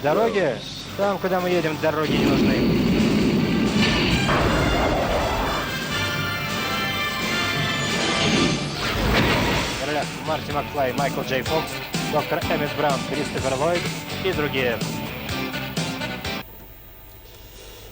Дороги? Там, куда мы едем, дороги не нужны. Королев Марти Макфлай, Майкл Джей Фокс, доктор Эммет Браун, Кристофер Ллойд и другие.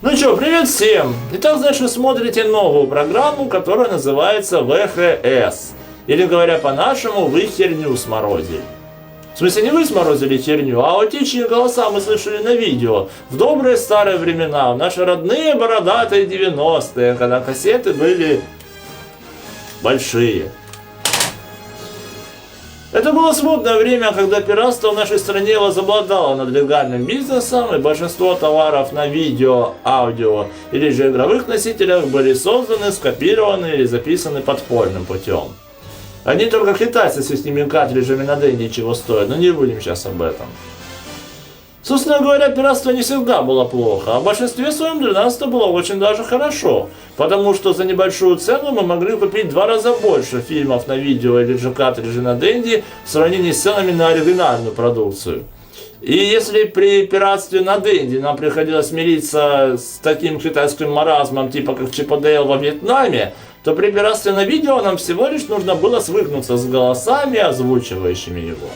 Ну что, привет всем! Итак, значит, вы смотрите новую программу, которая называется ВХС. Или, говоря по-нашему, вы херню сморозили. В смысле, не вы сморозили херню, а вот те, чьи голоса мы слышали на видео. В добрые старые времена, в наши родные бородатые 90-е, когда кассеты были большие. Это было смутное время, когда пиратство в нашей стране возобладало над легальным бизнесом, и большинство товаров на видео, аудио или же игровых носителях были созданы, скопированы или записаны подпольным путем. Они только китайцы с этими картриджами на Денди чего стоят, но не будем сейчас об этом. Собственно говоря, пиратство не всегда было плохо, а в большинстве своем для нас это было очень даже хорошо, потому что за небольшую цену мы могли купить 2 раза больше фильмов на видео или же картриджи на Денди в сравнении с ценами на оригинальную продукцию. И если при пиратстве на Денди нам приходилось мириться с таким китайским маразмом, типа как Чип и Дейл во Вьетнаме, то при пиратстве на видео нам всего лишь нужно было свыкнуться с голосами, озвучивающими его.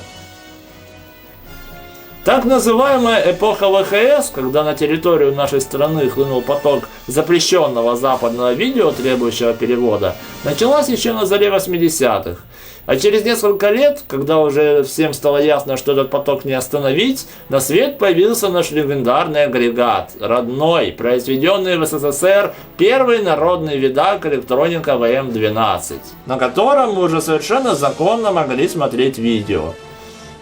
Так называемая эпоха ВХС, когда на территорию нашей страны хлынул поток запрещенного западного видео, требующего перевода, началась еще на заре 80-х. А через несколько лет, когда уже всем стало ясно, что этот поток не остановить, на свет появился наш легендарный агрегат, родной, произведенный в СССР первый народный видак электроника ВМ-12, на котором мы уже совершенно законно могли смотреть видео.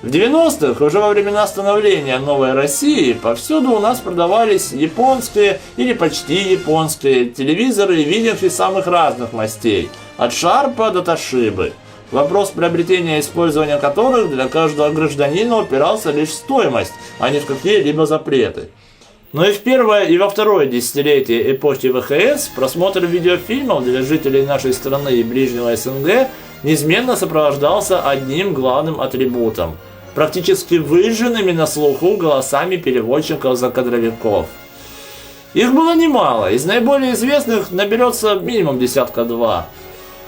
В 90-х, уже во времена становления новой России, повсюду у нас продавались японские или почти японские телевизоры и видеофи самых разных мастей, от Шарпа до Тошибы. Вопрос приобретения и использования которых для каждого гражданина упирался лишь в стоимость, а не в какие-либо запреты. Но и в первое, и во второе десятилетие эпохи ВХС просмотр видеофильмов для жителей нашей страны и ближнего СНГ неизменно сопровождался одним главным атрибутом – практически выжженными на слуху голосами переводчиков-закадровиков. Их было немало, из наиболее известных наберется минимум 10-2.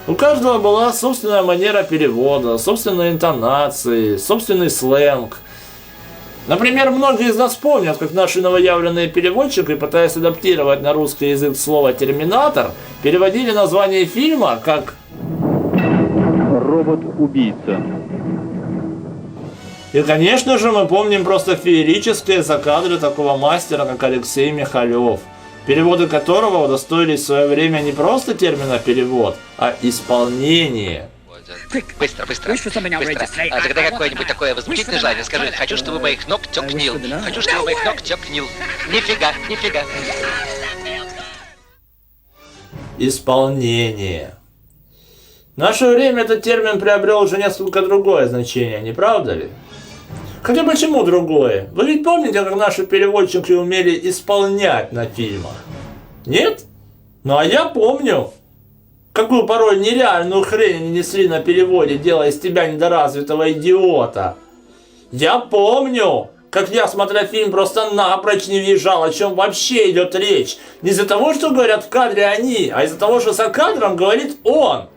У каждого была собственная манера перевода, собственные интонации, собственный сленг. Например, многие из нас помнят, как наши новоявленные переводчики, пытаясь адаптировать на русский язык слово «терминатор», переводили название фильма как «Робот-убийца». И, конечно же, мы помним просто феерические закадры такого мастера, как Алексей Михалев, переводы которого удостоились в свое время не просто термина «перевод», а «исполнение». Быстро. А тогда какое-нибудь такое возмутительное желание. Скажи, хочу, чтобы моих ног тек Нил. Хочу, чтобы моих ног тек Нил. Нифига. Исполнение. В наше время этот термин приобрел уже несколько другое значение, не правда ли? Хотя почему другое? Вы ведь помните, как наши переводчики умели исполнять на фильмах? Нет? Ну а я помню. Какую порой нереальную хрень они несли на переводе, делая из тебя недоразвитого идиота. Я помню, как я, смотря фильм, просто напрочь не въезжал, о чем вообще идет речь. Не из-за того, что говорят в кадре они, а из-за того, что за кадром говорит он.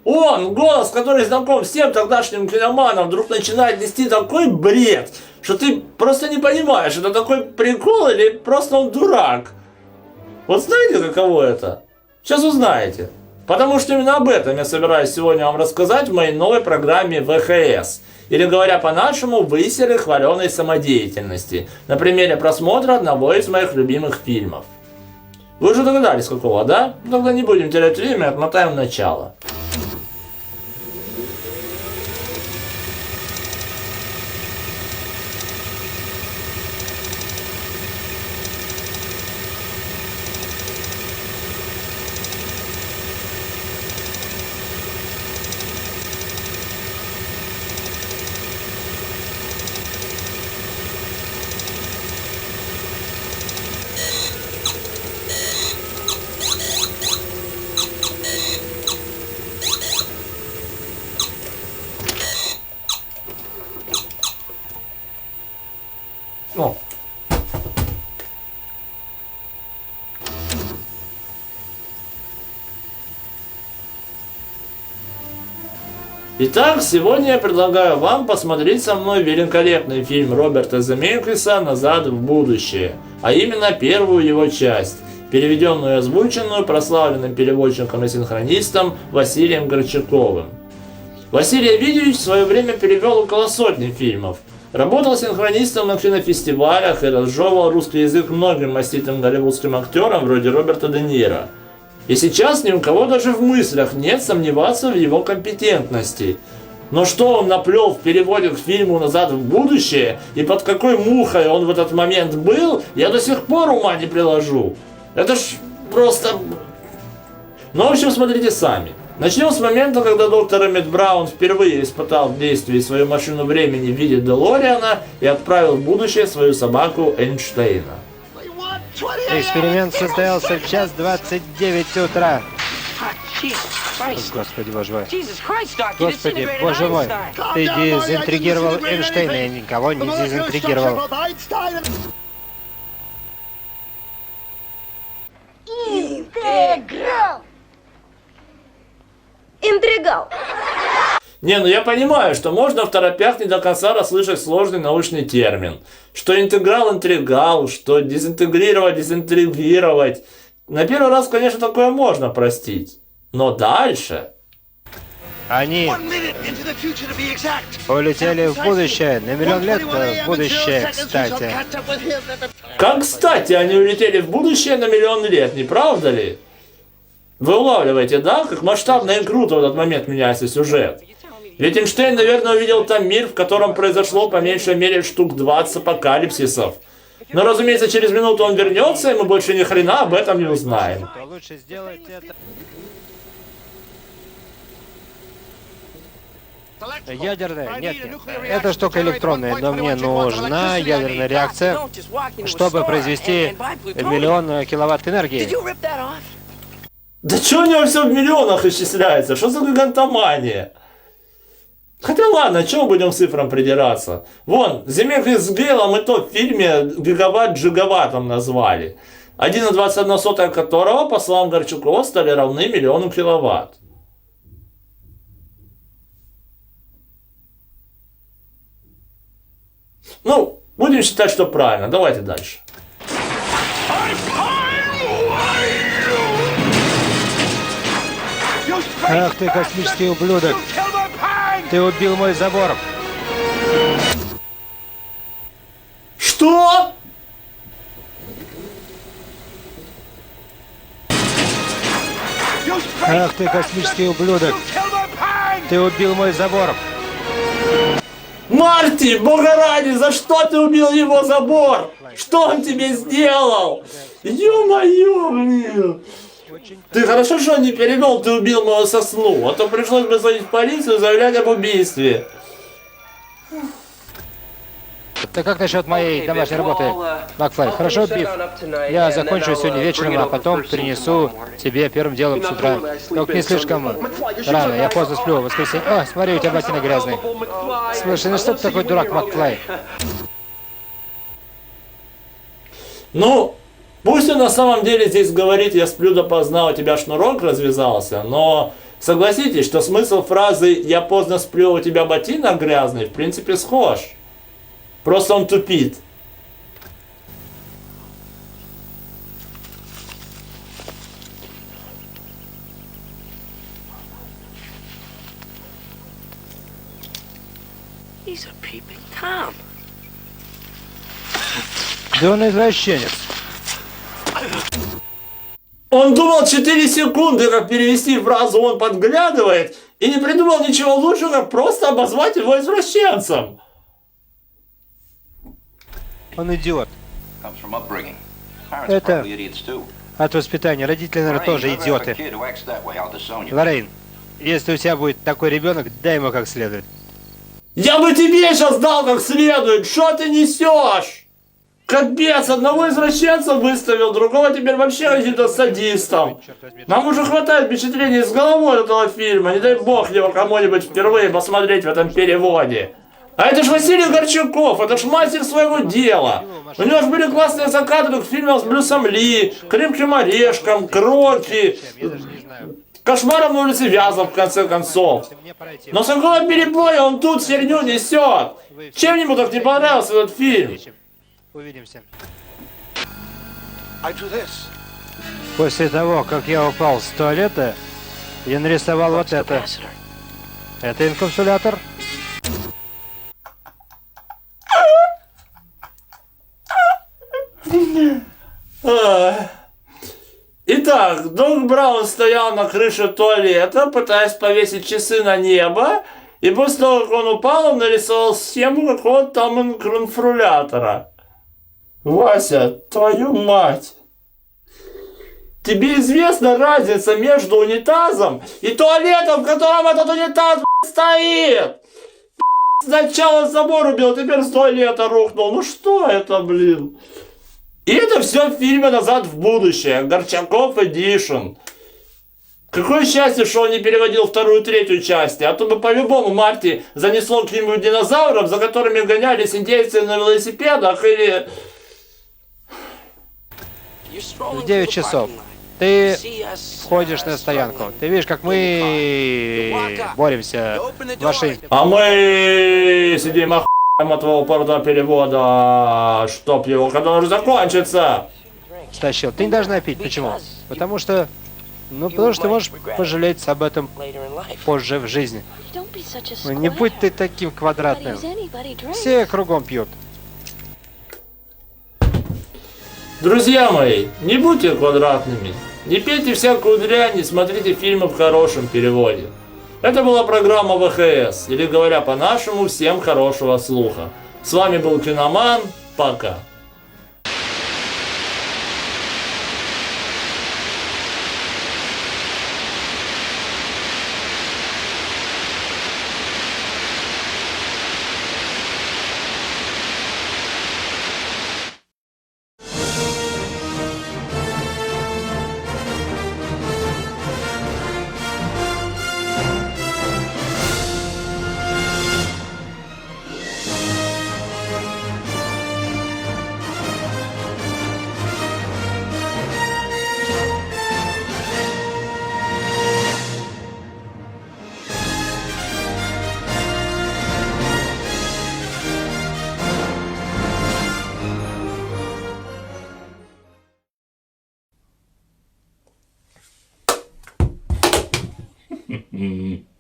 Он, голос, который знаком всем тогдашним киноманам, вдруг начинает нести такой бред, что ты просто не понимаешь, это такой прикол или просто он дурак. Вот знаете, каково это? Сейчас узнаете. Потому что именно об этом я собираюсь сегодня вам рассказать в моей новой программе ВХС. Или, говоря по-нашему, высеры хваленой самодеятельности. На примере просмотра одного из моих любимых фильмов. Вы уже догадались, какого, да? Тогда не будем терять время, отмотаем в начало. Итак, сегодня я предлагаю вам посмотреть со мной великолепный фильм Роберта Земекиса «Назад в будущее», а именно первую его часть, переведенную и озвученную прославленным переводчиком и синхронистом Василием Горчаковым. Василий Овидиевич в свое время перевел около сотни фильмов, работал синхронистом на кинофестивалях и разжевывал русский язык многим маститым голливудским актерам вроде Роберта Де Ниро. И сейчас ни у кого даже в мыслях нет сомневаться в его компетентности. Но что он наплел в переводе к фильму «Назад в будущее» и под какой мухой он в этот момент был, я до сих пор ума не приложу. Это ж просто... Ну, в общем, смотрите сами. Начнем с момента, когда доктор Эммет Браун впервые испытал в действии свою машину времени в виде Делориана и отправил в будущее свою собаку Эйнштейна. Эксперимент состоялся в час 29 утра. Господи, боже мой. Господи, боже мой. Ты дезинтригировал Эйнштейна, я никого не дезинтригировал. Интригал. Не, ну я понимаю, что можно в торопях не до конца расслышать сложный научный термин. Что интеграл, интригал, что дезинтегрировать, дезинтригировать. На первый раз, конечно, такое можно простить. Но дальше... Они улетели в будущее, на миллион лет в будущее, кстати. Как кстати они улетели в будущее на миллион лет, не правда ли? Вы улавливаете, да, как масштабно и круто в этот момент меняется сюжет? Ведь Эйнштейн, наверное, увидел там мир, в котором произошло по меньшей мере штук 20 апокалипсисов. Но, разумеется, через минуту он вернется, и мы больше ни хрена об этом не узнаем. Лучше сделать это. Ядерная? Нет, нет. Это штука электронная, но мне нужна ядерная реакция, чтобы произвести миллион киловатт энергии. Да чё у него все в миллионах исчисляется? Что за гигантомания? Хотя ладно, чего будем цифрам придираться? Вон, Земекис с Гейлом и то в фильме гигаватт джигаваттом назвали. 1,21 которого, по словам Горчакова, стали равны миллиону киловатт. Ну, будем считать, что правильно. Давайте дальше. Ах ты, космический ублюдок! Ты убил мой забор! Что? Ах ты, космический ублюдок! Ты убил мой забор! Марти, бога ради, за что ты убил его забор? Что он тебе сделал? Ё-моё, блин! Ты хорошо, что не перевел, ты убил мою сосну, а то пришлось бы звонить в полицию и заявлять об убийстве. Ты как насчет моей домашней работы, Макфлай? Хорошо, Биф? Я закончу сегодня вечером, а потом принесу тебе первым делом с утра. Только не слишком рано, я поздно сплю. В воскресенье... О, смотри, у тебя ботинок грязный. Слушай, ну что ты такой дурак, Макфлай? Ну, пусть он на самом деле здесь говорит, я сплю допоздна, у тебя шнурок развязался, но согласитесь, что смысл фразы «я поздно сплю, у тебя ботинок грязный» в принципе схож. Просто он тупит. Да он извращенец. Он думал 4 секунды, как перевести фразу «он подглядывает», и не придумал ничего лучше, как просто обозвать его извращенцем. Он идиот. Это от воспитания. Родители, наверное, тоже идиоты. Лоррейн, если у тебя будет такой ребенок, дай ему как следует. Я бы тебе сейчас дал как следует. Что ты несешь? Капец, одного извращенца выставил, другого теперь вообще каким-то садистом. Нам уже хватает впечатлений с головой этого фильма. Не дай бог его кому-нибудь впервые посмотреть в этом переводе. А это ж Василий Горчаков, это ж мастер своего дела. У него ж были классные закадры к фильмам с Брюсом Ли, Крепким орешком, Крокки. Кошмар на улице Вязов, в конце концов. Мне пройти. Но с какого перебоя он тут херню несет? Чем ему так не понравился этот фильм? Увидимся. I do this. После того, как я упал с туалета, я нарисовал вот это. Это инкапсулятор. Итак, Док Браун стоял на крыше туалета, пытаясь повесить часы на небо, и после того, как он упал, он нарисовал схему какого-то там инфрулятора. Вася, твою мать! Тебе известна разница между унитазом и туалетом, в котором этот унитаз стоит? Сначала забор убил, теперь с туалета рухнул. Ну что это, блин? И это все в фильме «Назад в будущее», Горчаков Эдишн. Какое счастье, что он не переводил вторую и третью части, а то бы по-любому Марти занесло каких-нибудь динозавров, за которыми гонялись индейцы на велосипедах или... В 9 часов. Ты входишь на стоянку. Ты видишь, как мы боремся в машине. А мы сидим охуем от твоего порта перевода, чтоб его, когда он уже закончится. Стащил. Ты не должна пить. Почему? Потому что... Ну, потому что ты можешь пожалеть об этом позже в жизни. Ну, не будь ты таким квадратным. Все кругом пьют. Друзья мои, не будьте квадратными, не пейте всякую дрянь, не смотрите фильмы в хорошем переводе. Это была программа ВХС, или говоря по-нашему, всем хорошего слуха. С вами был Киноман, пока. Mm-hmm.